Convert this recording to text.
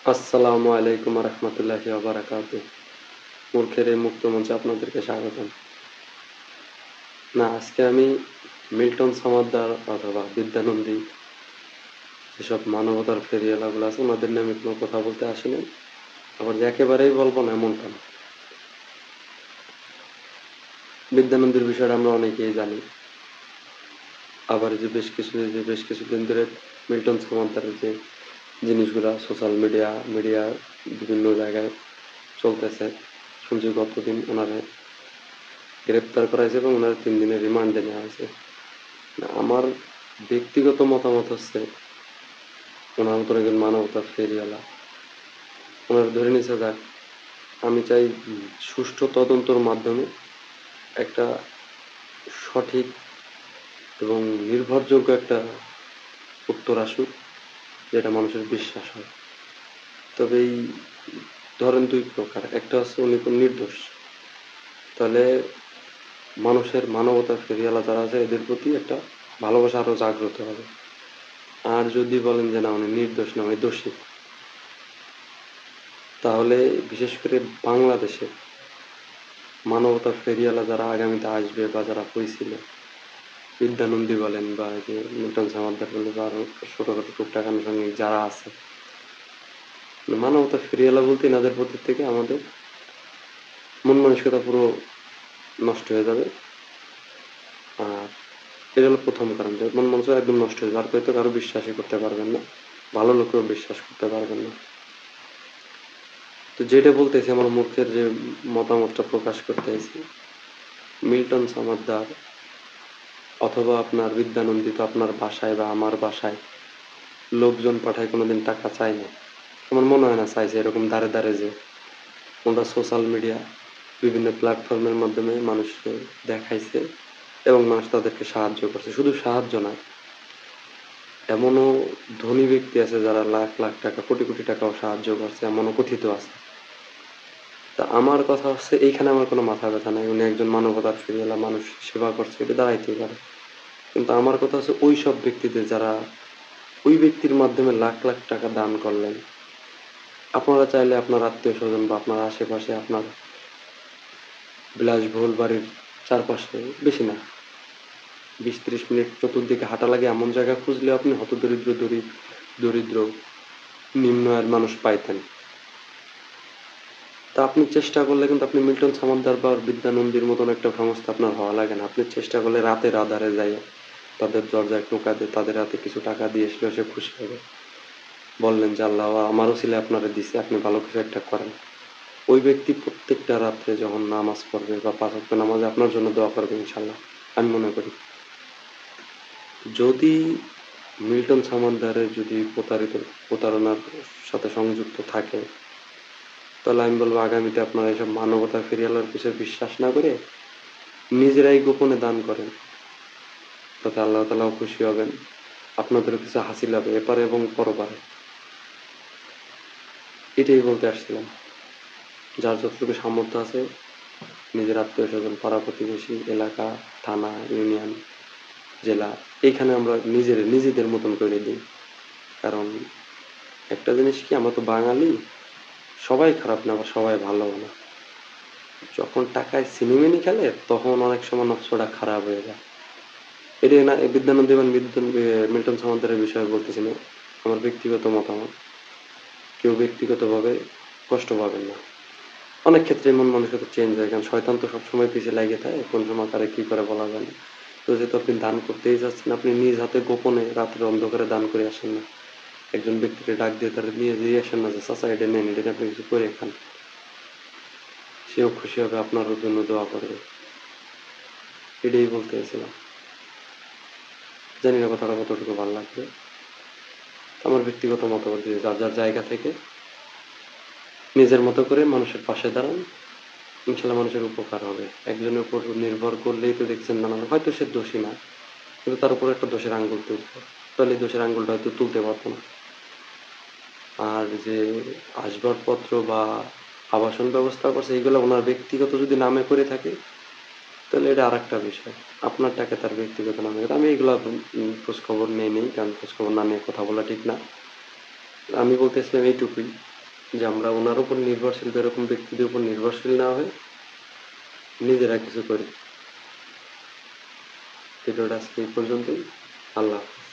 আসসালামু আলাইকুম রহমতুল্লাহি ওয়া মূর্খের এই মুক্ত মঞ্চে আপনাদেরকে স্বাগতম। না, আজকে আমি মিল্টন সমাদ্দার অথবা বিদ্যানন্দী যেসব মানবতার ফেরিওয়ালাগুলো আছে ওনাদের নিয়ে আমি কোনো কথা বলতে আসিনি। আবার যে একেবারেই বলবো না এমনটা না। বিদ্যানন্দীর বিষয়টা আমরা অনেকেই জানি। আবার বেশ কিছুদিন ধরে মিল্টন সমাদ্দারের যে জিনিসগুলা সোশ্যাল মিডিয়া বিভিন্ন জায়গায় চলতেছে। শুনছি গতদিন ওনারে গ্রেপ্তার করা হয়েছে এবং ওনার 3 দিনের রিমান্ডে নেওয়া হয়েছে। আমার ব্যক্তিগত মতামত হচ্ছে ওনার মতন একজন মানবতার ফেরিওয়ালা ওনার ধরে নিছে যাক। আমি চাই সুষ্ঠু তদন্তর মাধ্যমে একটা সঠিক এবং নির্ভরযোগ্য একটা উত্তর আসুক, যেটা মানুষের বিশ্বাস হয়। তবে এই ধরেন 2 প্রকার। একটা হচ্ছে উনি কোন নির্দোষ, তাহলে মানুষের মানবতার ফেরিওয়ালা যারা আছে এদের প্রতি একটা ভালোবাসা আরো জাগ্রত হবে। আর যদি বলেন যে না উনি নির্দোষ না, উনি দোষী, তাহলে বিশেষ করে বাংলাদেশে মানবতার ফেরিওয়ালা যারা আগামীতে আসবে বা যারা হয়েছিল, বিদ্যানন্দী বলেন বা এই যে মিল্টন সামাদ্দার বলেন বা আরো ছোটখাটো টুকটাক আনুষঙ্গিক যারা আছে, মানবতার ফেরিওয়ালা বলতে এনাদের প্রতি থেকে আমাদের মন মানসিকতা পুরো নষ্ট হয়ে যাবে। আর এটা হলো প্রথম কারণ, যে মন মানসিকতা একদম নষ্ট হয়ে যাবে, আর হয়তো কারো বিশ্বাসই করতে পারবেন না, ভালো লোকেও বিশ্বাস করতে পারবেন না। তো যেটা বলতেছি, আমার মুখের যে মতামতটা প্রকাশ করতেছি, মিল্টন সামাদ্দার অথবা আপনার বিদ্যানন্দিত আপনার বাসায় বা আমার বাসায় লোকজন পাঠায় কোনোদিন টাকা চায় না। আমার মনে হয় না চাইছে এরকম দ্বারে দ্বারে যে ওরা সোশ্যাল মিডিয়া বিভিন্ন প্ল্যাটফর্মের মাধ্যমে মানুষকে দেখাইছে এবং মানুষ তাদেরকে সাহায্য করছে। শুধু সাহায্য নয়, এমনও ধনী ব্যক্তি আছে যারা লাখ লাখ টাকা কোটি কোটি টাকাও সাহায্য করছে, এমনও কথিত আছে। তা আমার কথা হচ্ছে এইখানে আমার কোনো মাথা ব্যথা নাই, উনি একজন মানবতার ফিরিয়ালা, মানুষ সেবা করছে, এটা দাঁড়াইতেই পারে। কিন্তু আমার কথা হচ্ছে ওই সব ব্যক্তিদের যারা ওই ব্যক্তির মাধ্যমে লাখ লাখ টাকা দান করলেন, আপনারা চাইলে আপনার আত্মীয় স্বজন বা আপনার আশেপাশে আপনার বিলাসবহুল বাড়ির চারপাশে, বেশি না 20-30 মিনিট চতুর্দিকে হাঁটা লাগে এমন জায়গা খুঁজলে আপনি হতদরিদ্র দরিদ্র নিম্ন আয়ের মানুষ পাইতেন। তা আপনি চেষ্টা করলে কিন্তু আপনি মিল্টন সামাদ্দার বা বিদ্যানন্দীর মতন একটা সংস্থা আপনার হওয়া লাগে না। আপনি চেষ্টা করলে রাতের আধারে যাই তাদের দরজায় টোকা দিয়ে তাদের হাতে কিছু টাকা দিয়ে এসলেও সে খুশি হবে। বললেন যে আল্লাহ আমারও ছেলে আপনারা দিছে, আপনি ভালো কিছু একটা করেন। ওই ব্যক্তি প্রত্যেকটা রাত্রে যখন নামাজ পড়বে বা 5 ওয়াক্ত নামাজে আপনার জন্য দোয়া করবে ইনশাল্লাহ, আমি মনে করি। যদি মিল্টন সামাদ্দারের যদি প্রতারণার সাথে সংযুক্ত থাকে, তাহলে আমি বলবো আগামীতে আপনারা এইসব মানবতার ফেরিওয়ালার পিছনে বিশ্বাস না করে নিজেরাই গোপনে দান করেন, তাতে আল্লাহ তাআলাও খুশি হবেন, আপনাদেরও কিছু হাসিল হবে এপারে এবং পরপারে। এটাই বলতে আসছিলাম। যার যতটুকু সামর্থ্য আছে নিজের আত্মীয় স্বজন, পাড়া প্রতিবেশী, এলাকা, থানা, ইউনিয়ন, জেলা, এইখানে আমরা নিজেদের মতন করে দিই। কারণ একটা জিনিস কি, আমরা তো বাঙালি, সবাই খারাপ না আবার সবাই ভালো না। যখন টাকায় সিনেমিনি খেলে তখন অনেক সময় নকশাটা খারাপ হয়ে যায়। এটাই না বিদ্যানন্দ এবং মিল্টন সামাদ্দারের বিষয়ে বলতেছি না, আমার ব্যক্তিগত মতামত। কেউ ব্যক্তিগতভাবে কষ্ট পাবেন না। অনেক ক্ষেত্রে মন মানসিকতা চেঞ্জ হয়, কারণ শয়তান তো সবসময় পিছিয়ে লাগে থাকে, কোন সময় কারে কি করে বলা যায় না। তো যেহেতু আপনি দান করতেই যাচ্ছেন, আপনি নিজ হাতে গোপনে রাতের অন্ধকারে দান করে আসেন না। একজন ব্যক্তিকে ডাক দিয়ে তারা নিয়ে দিয়ে আসেন না যে চাচা এটা নেন, এটা আপনি কিছু করে খান, সেও খুশি হবে, আপনার জন্য দোয়া করবে। এটাই বলতে চাইছিলাম। জানি না কথাটা কতটুকু ভালো লাগবে। আমার ব্যক্তিগত মতামত দিয়ে যার যার জায়গা থেকে নিজের মতো করে মানুষের পাশে দাঁড়ান, ইনশাল্লাহ মানুষের উপকার হবে। একজনের উপর নির্ভর করলেই তো দেখছেন নানা, হয়তো সে দোষী না, কিন্তু তার উপর একটা দোষের আঙ্গুল তুলতো, তাহলে এই দোষের আঙ্গুলটা হয়তো তুলতে পারতো না। আর যে আসবাবপত্র বা আবাসন ব্যবস্থা করছে এইগুলো ওনার ব্যক্তিগত যদি নামে করে থাকে, তাহলে এটা আর একটা বিষয়। আপনার টাকা তার ব্যক্তিগত নামে, আমি এইগুলা খোঁজ খবর নেই, কারণ খোঁজ খবর না নিয়ে কথা বলা ঠিক না। আমি বলতেছিলাম এইটুকুই, যে আমরা ওনার উপর নির্ভরশীল, এরকম ব্যক্তিদের উপর নির্ভরশীল না হয়ে নিজেরা কিছু করি। ভিডিওটা আজকে এই পর্যন্তই। আল্লাহ হাফেজ।